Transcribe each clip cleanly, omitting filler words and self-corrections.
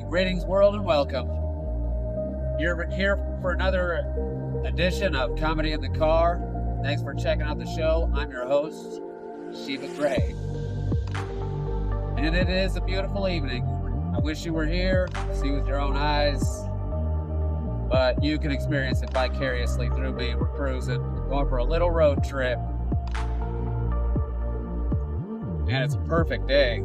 Greetings, world, and welcome. You're here for another edition of Comedy in the Car. Thanks for checking out the show. I'm your host, Shiva Gray. And it is a beautiful evening. I wish you were here to see with your own eyes, but you can experience it vicariously through me. We're cruising, going for a little road trip. And it's a perfect day.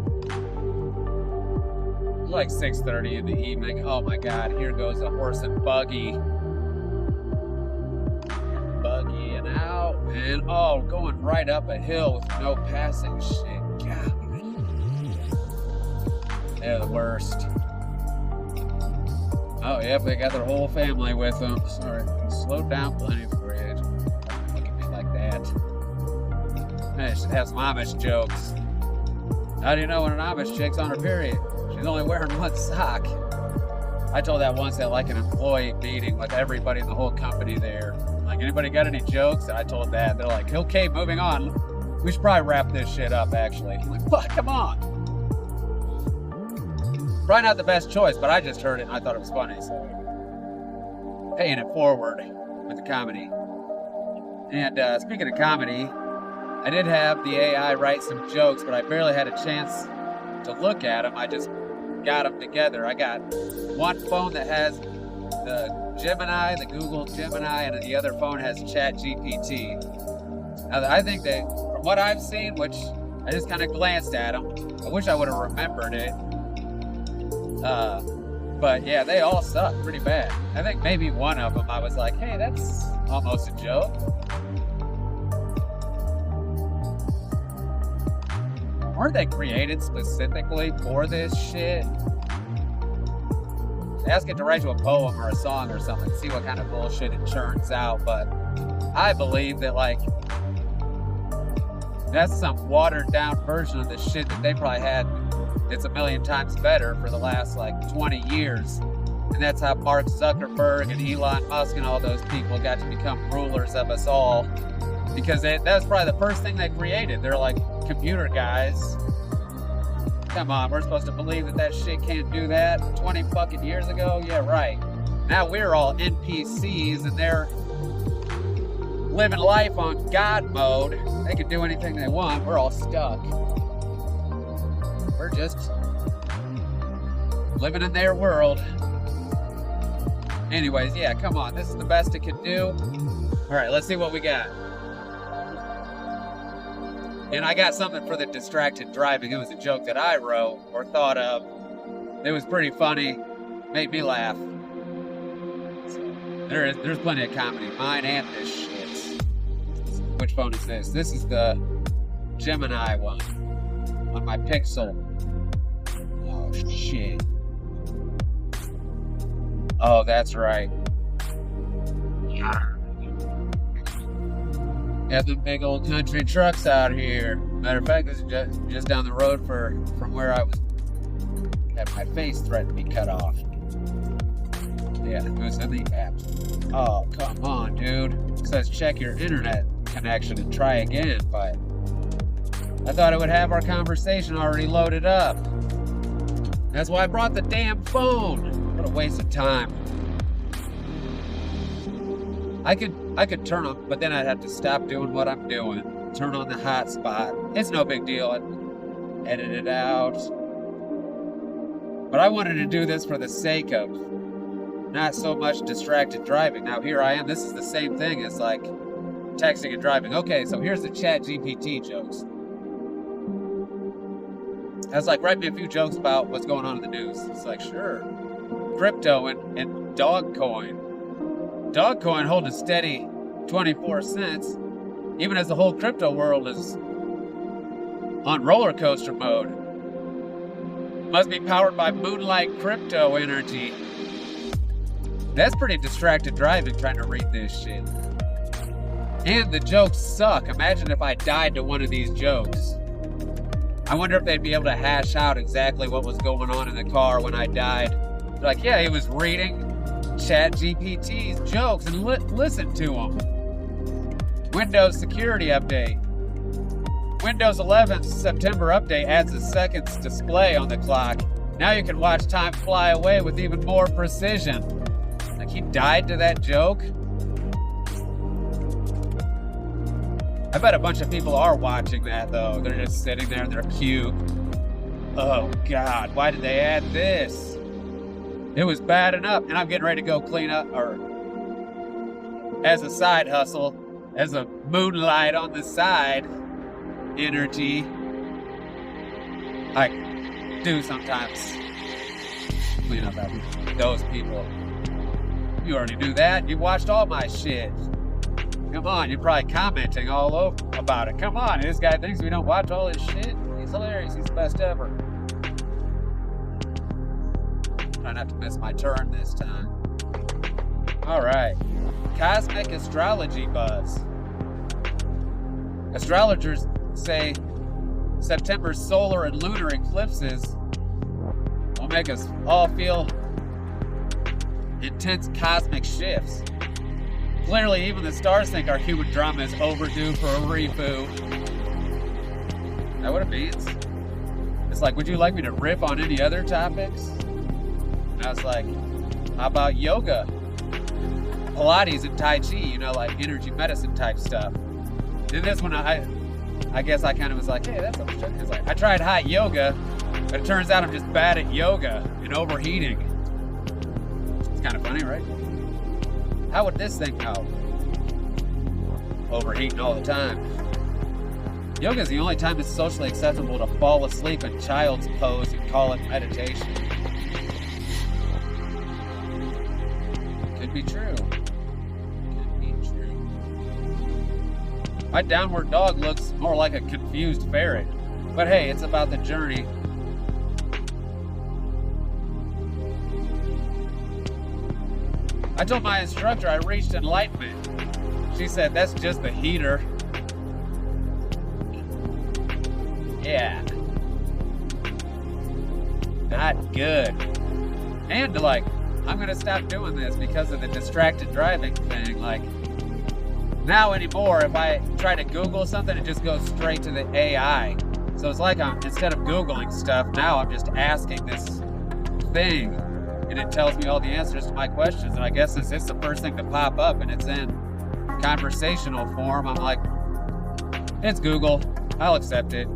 It's like 6:30 in the evening. Oh my God, here goes a horse and buggy. Buggying out, and going right up a hill with no passing shit. God. They're the worst. Oh, yep, they got their whole family with them. Sorry, slow down plenty for you. Look at me like that. I should have some Amish jokes. How do you know when an Amish chick's on her period? She's only wearing one sock. I told that once at like an employee meeting with everybody in the whole company there. Like, anybody got any jokes? And I told that. They're like, okay, moving on. We should probably wrap this shit up, actually. I'm like, fuck, come on. Probably not the best choice, but I just heard it and I thought it was funny, so paying it forward with the comedy. And speaking of comedy, I did have the AI write some jokes, but I barely had a chance to look at them. I just got them together. I got one phone that has the Gemini, the Google Gemini, and the other phone has ChatGPT. Now, I think that, from what I've seen, which I just kind of glanced at them, I wish I would have remembered it. But yeah, they all suck pretty bad. I think maybe one of them I was like, hey, that's almost a joke. Weren't they created specifically for this shit? Ask it to write you a poem or a song or something, see what kind of bullshit it churns out. But I believe that, like, that's some watered down version of the shit that they probably had. It's a million times better for the last like 20 years. And that's how Mark Zuckerberg and Elon Musk and all those people got to become rulers of us all. Because that was probably the first thing they created. They're like computer guys. Come on, we're supposed to believe that shit can't do that 20 fucking years ago? Yeah, right. Now we're all NPCs and they're living life on God mode. They can do anything they want. We're all stuck. We're just living in their world. Anyways, yeah, come on. This is the best it can do. All right, let's see what we got. And I got something for the distracted driving. It was a joke that I wrote or thought of. It was pretty funny. Made me laugh. So, there's plenty of comedy. Mine and this shit. Which phone is this? This is the Gemini one. On my Pixel. Oh, shit. Oh, that's right. Got them big old country trucks out here. Matter of fact, this is just down the road from where I was. Had my face threatened to be cut off. Yeah, it was in the app. Oh, come on, dude. It says check your internet connection and try again, but I thought it would have our conversation already loaded up. That's why I brought the damn phone. What a waste of time. I could turn on, but then I'd have to stop doing what I'm doing. Turn on the hotspot. It's no big deal. I'd edit it out. But I wanted to do this for the sake of not so much distracted driving. Now here I am. This is the same thing as like texting and driving. Okay, so here's the ChatGPT jokes. I was like, write me a few jokes about what's going on in the news. It's like, sure. Crypto and Dogecoin. Dogecoin holding steady 24 cents, even as the whole crypto world is on roller coaster mode. Must be powered by moonlight crypto energy. That's pretty distracted driving trying to read this shit. And the jokes suck. Imagine if I died to one of these jokes. I wonder if they'd be able to hash out exactly what was going on in the car when I died. They're like, yeah, he was reading ChatGPT's jokes and listen to them. Windows security update. Windows 11 September update adds a seconds display on the clock. Now you can watch time fly away with even more precision. Like, he died to that joke? I bet a bunch of people are watching that, though. They're just sitting there in their cube. Oh, God, why did they add this? It was bad enough, and I'm getting ready to go clean up, or as a side hustle, as a moonlight on the side energy. I do sometimes clean up after those people. You already knew that. You watched all my shit. Come on, you're probably commenting all over about it. Come on, this guy thinks we don't watch all his shit. He's hilarious. He's the best ever. Try not to miss my turn this time. All right. Cosmic astrology buzz. Astrologers say September's solar and lunar eclipses will make us all feel intense cosmic shifts. Clearly, even the stars think our human drama is overdue for a reboot. Is that what it means? It's like, would you like me to riff on any other topics? And I was like, how about yoga? Pilates and Tai Chi, you know, like energy medicine type stuff. And this one, I guess I kind of was like, hey, that's interesting. It's like, I tried hot yoga, but it turns out I'm just bad at yoga and overheating. It's kind of funny, right? How would this thing know? Overheating all the time. Yoga is the only time it's socially acceptable to fall asleep in child's pose and call it meditation. Could be true. Could be true. My downward dog looks more like a confused ferret. But hey, it's about the journey. I told my instructor I reached enlightenment. She said, that's just the heater. Yeah. Not good. And like, I'm gonna stop doing this because of the distracted driving thing. Like, now anymore, if I try to Google something, it just goes straight to the AI. So it's like instead of Googling stuff, now I'm just asking this thing. And it tells me all the answers to my questions. And I guess since it's the first thing to pop up and it's in conversational form, I'm like, it's Google. I'll accept it.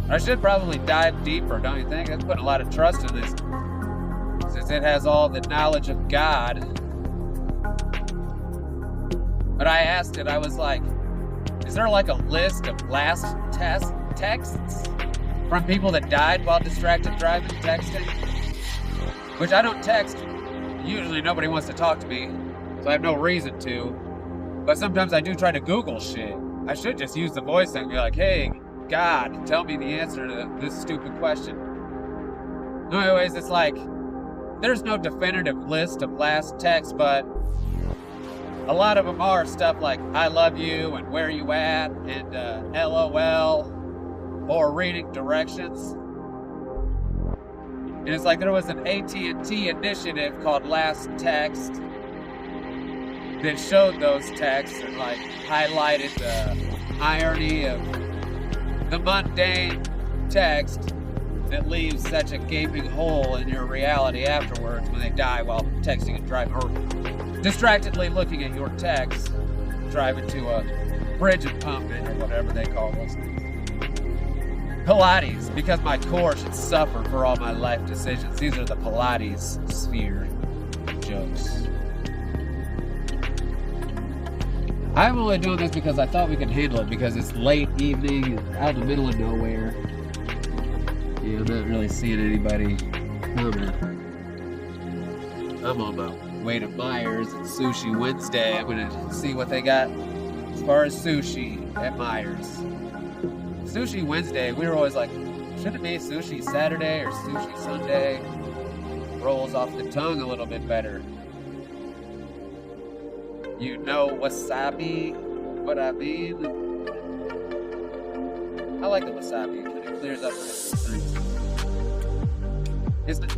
I should probably dive deeper, don't you think? I'm putting a lot of trust in this. Since it has all the knowledge of God. But I asked it, I was like, is there like a list of last texts from people that died while distracted driving, texting? Which I don't text. Usually nobody wants to talk to me, so I have no reason to. But sometimes I do try to Google shit. I should just use the voice thing and be like, hey, God, tell me the answer to this stupid question. Anyways, it's like, there's no definitive list of last texts, but a lot of them are stuff like, I love you, and where you at, and LOL, or reading directions. And it's like there was an AT&T initiative called Last Text that showed those texts and like highlighted the irony of the mundane text that leaves such a gaping hole in your reality afterwards when they die while texting and driving, or distractedly looking at your text, driving to a bridge and pumping or whatever they call those things. Pilates, because my core should suffer for all my life decisions. These are the Pilates sphere jokes. I'm only doing this because I thought we could handle it, because it's late evening, out in the middle of nowhere. Yeah, I'm not really seeing anybody coming. I'm on my way to Myers. It's Sushi Wednesday. I'm gonna see what they got as far as sushi at Myers. Sushi Wednesday, we were always like, should it be Sushi Saturday or Sushi Sunday? Rolls off the tongue a little bit better. You know wasabi, what I mean? I like the wasabi, it kind of clears up things.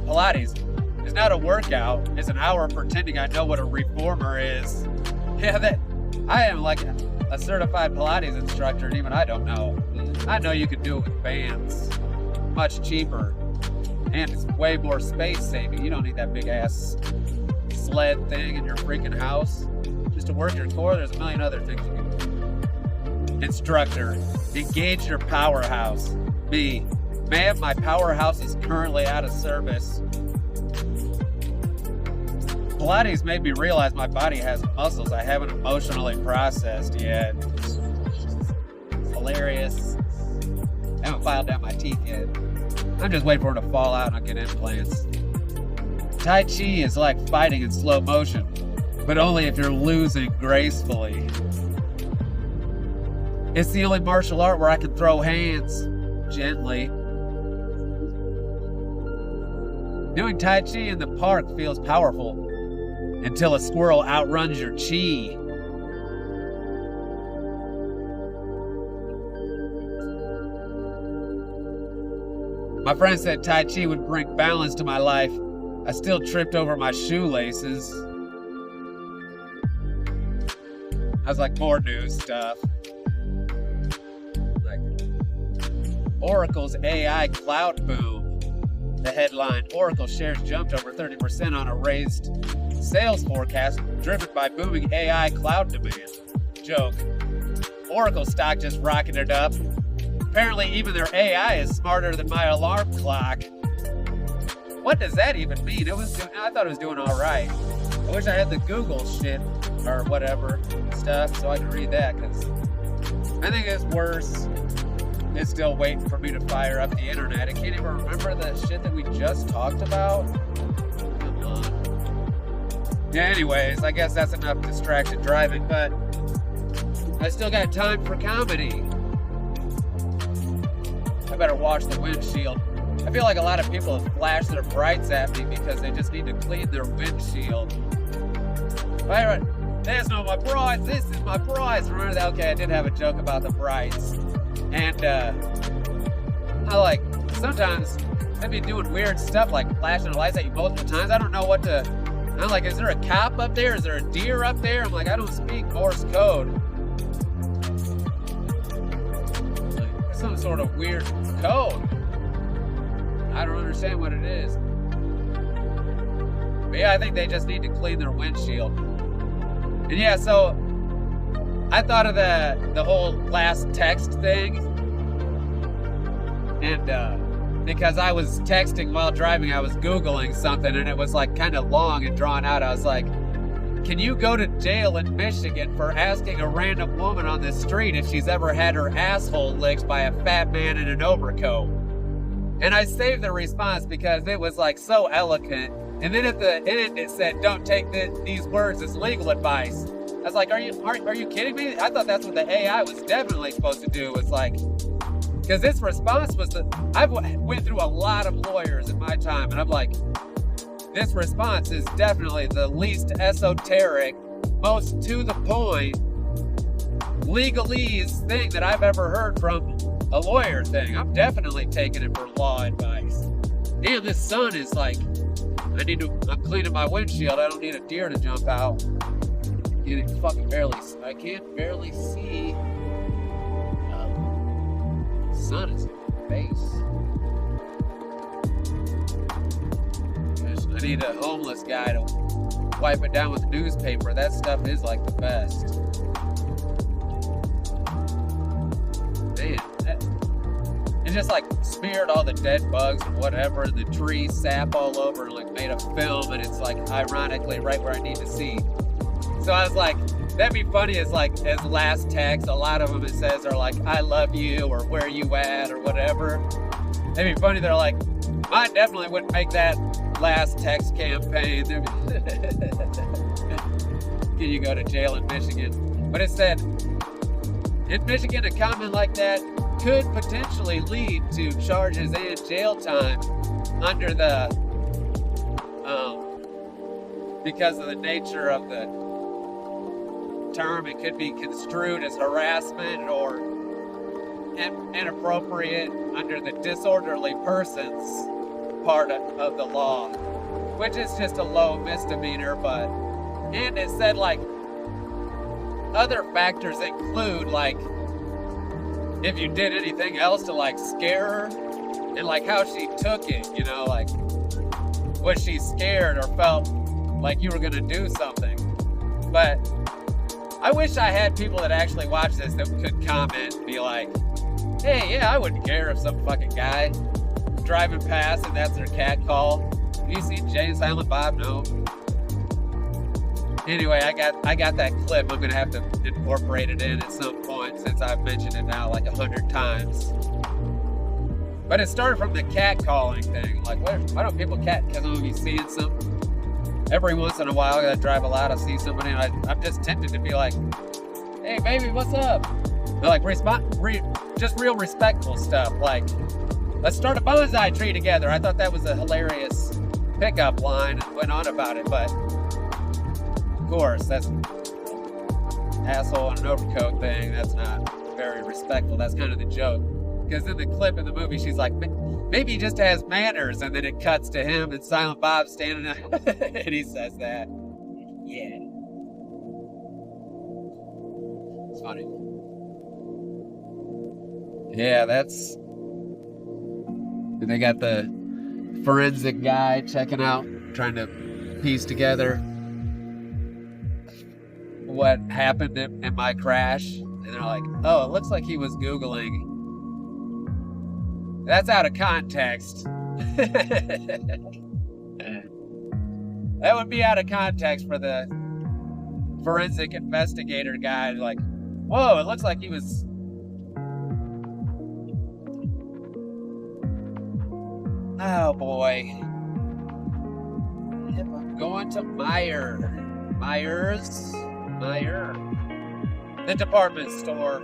Pilates is not a workout, it's an hour of pretending I know what a reformer is. Yeah, that I am like a certified Pilates instructor, and even I don't know. I know you can do it with bands, much cheaper. And it's way more space saving. You don't need that big ass sled thing in your freaking house. Just to work your core, there's a million other things you can do. Instructor, engage your powerhouse. Me, ma'am, my powerhouse is currently out of service. Pilates made me realize my body has muscles I haven't emotionally processed yet. It's hilarious. I haven't filed down my teeth yet. I'm just waiting for them to fall out and I'll get implants. Tai Chi is like fighting in slow motion, but only if you're losing gracefully. It's the only martial art where I can throw hands gently. Doing Tai Chi in the park feels powerful until a squirrel outruns your chi. My friend said Tai Chi would bring balance to my life. I still tripped over my shoelaces. I was like, more news stuff. Like, Oracle's AI cloud boom. The headline, Oracle shares jumped over 30% on a raised sales forecast driven by booming AI cloud demand. Joke. Oracle stock just rocketed up. Apparently even their AI is smarter than my alarm clock. What does that even mean? I thought it was doing all right. I wish I had the Google shit or whatever stuff so I could read that, because I think it's worse. It's still waiting for me to fire up the internet. I can't even remember the shit that we just talked about. Come on. Yeah, anyways, I guess that's enough distracted driving, but I still got time for comedy. I better wash the windshield. I feel like a lot of people have flashed their brights at me because they just need to clean their windshield. Right, there's no my brights. This is my brights. Remember that? Okay, I did have a joke about the brights. And I like, sometimes I'd be doing weird stuff like flashing the lights at you multiple times. I don't know what to, I'm like, is there a cop up there? Is there a deer up there? I'm like, I don't speak Morse code. Like, there's some sort of weird code. I don't understand what it is. But yeah, I think they just need to clean their windshield. And yeah, so I thought of the whole last text thing. And because I was texting while driving, I was Googling something and it was like kind of long and drawn out. I was like, can you go to jail in Michigan for asking a random woman on the street if she's ever had her asshole licked by a fat man in an overcoat? And I saved the response because it was like so eloquent. And then at the end it said, don't take these words as legal advice. I was like, are you kidding me? I thought that's what the AI was definitely supposed to do. It's like, because this response was I've went through a lot of lawyers in my time, and I'm like, this response is definitely the least esoteric, most to the point, legalese thing that I've ever heard from a lawyer thing. I'm definitely taking it for law advice. Damn, this sun is like, I'm cleaning my windshield. I don't need a deer to jump out. I can't barely see. The sun is in my face. I need a homeless guy to wipe it down with a newspaper. That stuff is like the best. Man, it just like smeared all the dead bugs and whatever, the tree sap all over, and like made a film, and it's like ironically right where I need to see. So I was like, that'd be funny as last text. A lot of them it says are like, I love you, or where you at, or whatever. That'd be funny. They're like, mine definitely wouldn't make that last text campaign. Can you go to jail in Michigan? But it said, in Michigan, a comment like that could potentially lead to charges and jail time under the, because of the nature of the term. It could be construed as harassment or inappropriate under the disorderly persons part of the law, which is just a low misdemeanor. But, and it said like other factors include like if you did anything else to like scare her, and like how she took it, you know, like was she scared or felt like you were gonna do something? But I wish I had people that actually watch this that could comment and be like, hey, yeah, I wouldn't care if some fucking guy driving past and that's their cat call. You see Jay and Silent Bob? No. Anyway, I got that clip. I'm gonna have to incorporate it in at some point since I've mentioned it now like 100 times. But it started from the cat calling thing. Like, why don't people cat? Because I'm gonna be seeing something. Every once in a while, I drive a lot, I see somebody, and I'm just tempted to be like, hey, baby, what's up? They're like, just real respectful stuff. Like, let's start a bonsai tree together. I thought that was a hilarious pickup line and went on about it, but of course, that's asshole in an overcoat thing. That's not very respectful. That's kind of the joke. Because in the clip in the movie, she's like, maybe he just has manners, and then it cuts to him and Silent Bob standing there, and he says that. Yeah. It's funny. Yeah, that's... They got the forensic guy checking out, trying to piece together what happened in my crash. And they're like, oh, it looks like he was Googling. That's out of context. That would be out of context for the forensic investigator guy. Like, whoa, it looks like he was... Oh boy. I'm going to Meijer. The department store.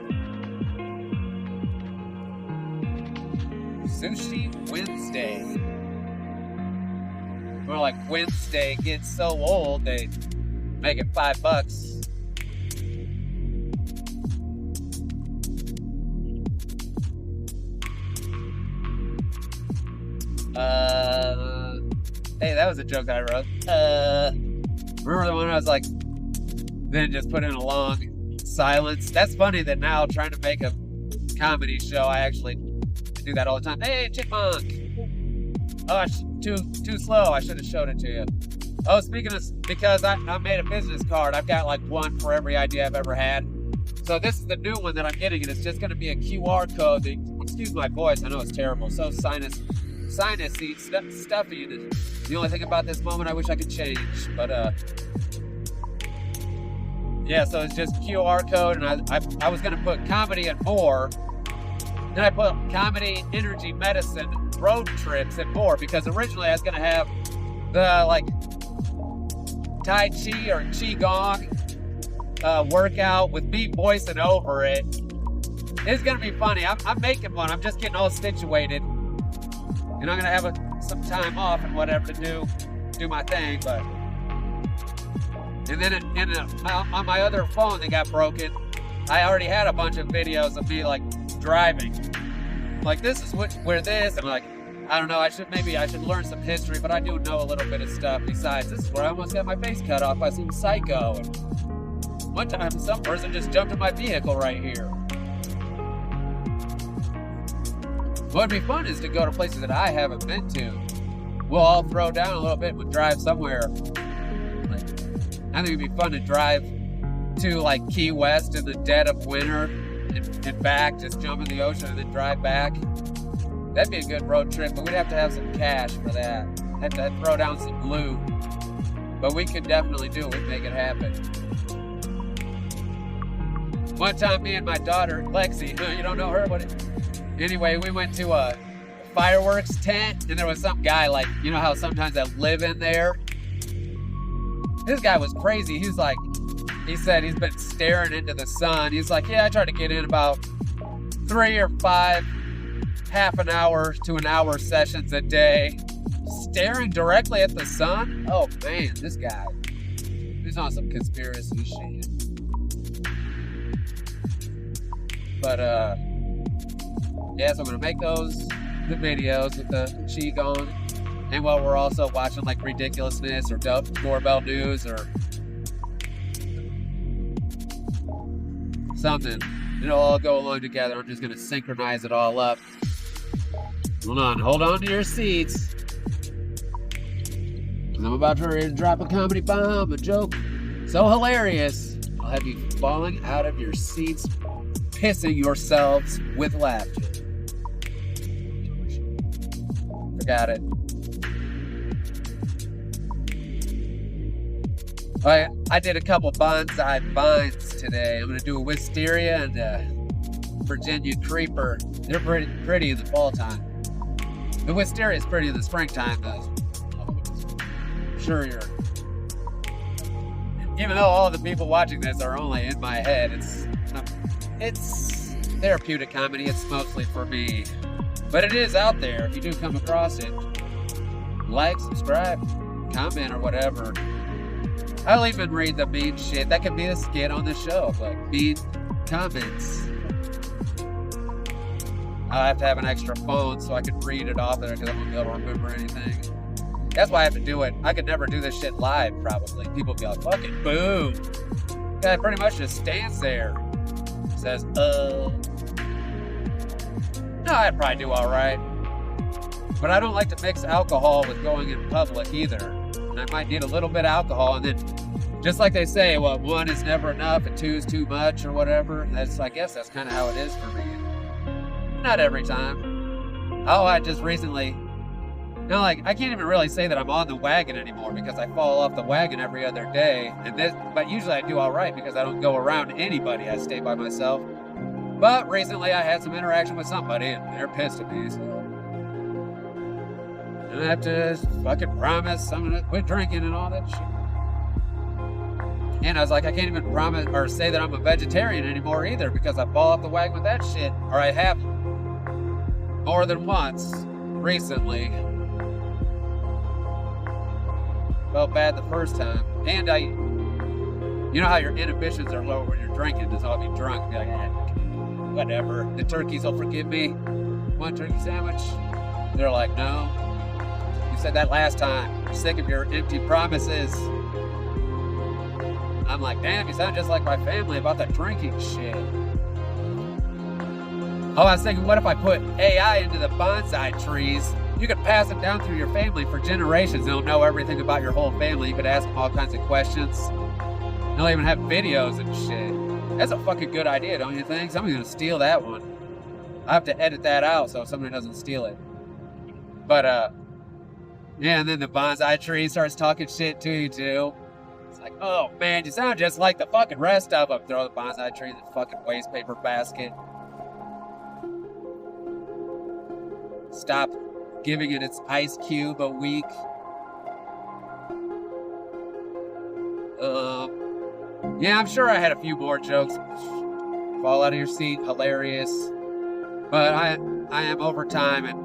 Sushi Wednesday. More like Wednesday gets so old they make it $5. Hey, that was a joke that I wrote. Remember the one I was like, then just put in a long silence? That's funny that now trying to make a comedy show, I actually do that all the time. Hey, chipmunk. Oh, too slow. I should have showed it to you. Oh, speaking of, because I made a business card. I've got like one for every idea I've ever had. So this is the new one that I'm getting, and it's just going to be a QR code. Excuse my voice. I know it's terrible. So sinusy, stuffy. The only thing about this moment I wish I could change. But, yeah, so it's just QR code, and I was going to put comedy and more. Then I put comedy, energy, medicine, road trips, and more, because originally I was going to have the, like, Tai Chi or Qigong workout with me voicing over it. It's going to be funny. I'm making one. I'm just getting all situated. And I'm going to have some time off and whatever to do my thing. But and then on my other phone that got broken, I already had a bunch of videos of me, like, driving. Like, this is where this, and like, I don't know, I should learn some history, but I do know a little bit of stuff. Besides, this is where I almost got my face cut off by some psycho. And one time, some person just jumped in my vehicle right here. What would be fun is to go to places that I haven't been to. We'll all throw down a little bit, we'll drive somewhere. Like, I think it'd be fun to drive to, like, Key West in the dead of winter and back, just jump in the ocean and then drive back. That'd be a good road trip, but we'd have to have some cash for that. Have to throw down some loot. But we could definitely do it. We'd make it happen. One time, me and my daughter, Lexi, you don't know her? Anyway, we went to a fireworks tent, and there was some guy, like, you know how sometimes I live in there? This guy was crazy. He said he's been staring into the sun. He's like, yeah, I try to get in about 3 or 5 half an hour to an hour sessions a day. Staring directly at the sun? Oh, man, this guy. He's on some conspiracy shit. But, yeah, so I'm going to make the videos with the Qigong. And while we're also watching, like, Ridiculousness or Doorbell News or something, it'll all go along together. I'm just going to synchronize it all up. Hold on to your seats. I'm about to drop a comedy bomb, a joke so hilarious, I'll have you falling out of your seats, pissing yourselves with laughter. Forgot it. I did a couple bonsai vines today. I'm going to do a wisteria and a Virginia creeper. They're pretty in the fall time. The wisteria is pretty in the springtime, though. I'm sure even though all the people watching this are only in my head, it's therapeutic comedy. It's mostly for me. But it is out there. If you do come across it, like, subscribe, comment, or whatever. I'll even read the mean shit. That could be a skit on the show, like mean comments. I'll have to have an extra phone so I can read it off there because I won't be able to remember anything. That's why I have to do it. I could never do this shit live, probably. People would be like, fucking boom. Guy pretty much just stands there. Says, No, I'd probably do alright. But I don't like to mix alcohol with going in public either. And I might need a little bit of alcohol, and then, just like they say, well, 1 is never enough and 2 is too much or whatever. I guess that's kind of how it is for me. Not every time. Oh, I just recently... Now, I can't even really say that I'm on the wagon anymore because I fall off the wagon every other day. But usually I do all right because I don't go around anybody. I stay by myself. But recently I had some interaction with somebody and they're pissed at me. So I have to fucking promise I'm gonna quit drinking and all that shit. And I was like, I can't even promise or say that I'm a vegetarian anymore either because I fall off the wagon with that shit. Or I have more than once recently. Felt bad the first time. And you know how your inhibitions are low when you're drinking, just I'll be drunk. Be like, whatever. The turkeys will forgive me. Want a turkey sandwich? They're like, no. You said that last time. I'm sick of your empty promises. I'm like, damn, you sound just like my family about that drinking shit. Oh, I was thinking, what if I put AI into the bonsai trees? You could pass them down through your family for generations. They'll know everything about your whole family. You could ask them all kinds of questions. They'll even have videos and shit. That's a fucking good idea, don't you think? Somebody's gonna steal that one. I have to edit that out so somebody doesn't steal it. But, yeah, and then the bonsai tree starts talking shit to you, too. It's like, oh, man, you sound just like the fucking rest of them. Throw the bonsai tree in the fucking waste paper basket. Stop giving it its ice cube a week. Yeah, I'm sure I had a few more jokes. Fall out of your seat, hilarious. But I am over time and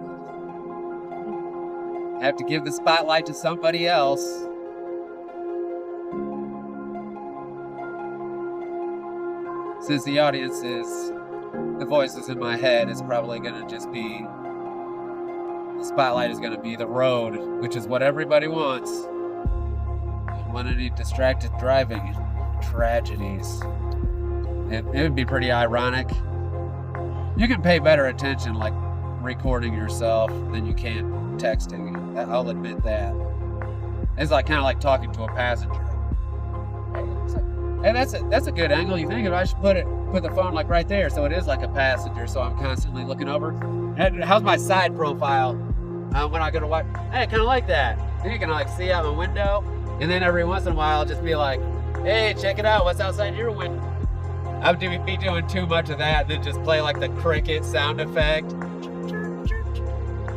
have to give the spotlight to somebody else. Since the audience is, the voices in my head is probably gonna just be, the spotlight is gonna be the road, which is what everybody wants. Want any distracted driving tragedies. It would be pretty ironic. You can pay better attention like recording yourself than you can texting. I'll admit that. It's like kind of like talking to a passenger. Hey, that's a good angle. You think I should put the phone like right there so it is like a passenger, so I'm constantly looking over. How's my side profile when I go to watch? Hey, I kind of like that. You can like see out the window, and then every once in a while I'll just be like, hey, check it out. What's outside your window? I would be doing too much of that, then just play like the cricket sound effect.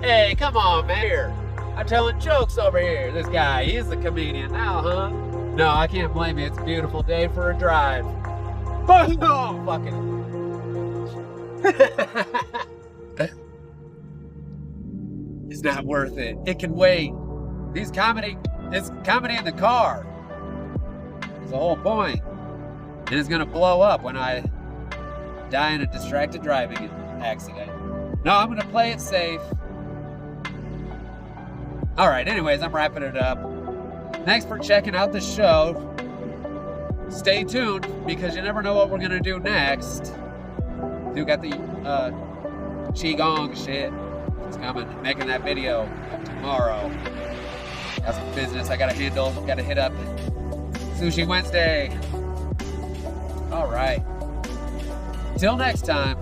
Hey, come on, man. Here. I'm telling jokes over here. This guy, he's the comedian now, huh? No, I can't blame you. It's a beautiful day for a drive. Oh, fucking. It's not worth it. It can wait. It's comedy in the car. It's the whole point. And it's gonna blow up when I die in a distracted driving accident. No, I'm gonna play it safe. Alright, anyways, I'm wrapping it up. Thanks for checking out the show. Stay tuned, because you never know what we're gonna do next. We got the Qigong shit It's coming. Making that video tomorrow. Got some business I gotta handle. Gotta hit up Sushi Wednesday. All right. Till next time.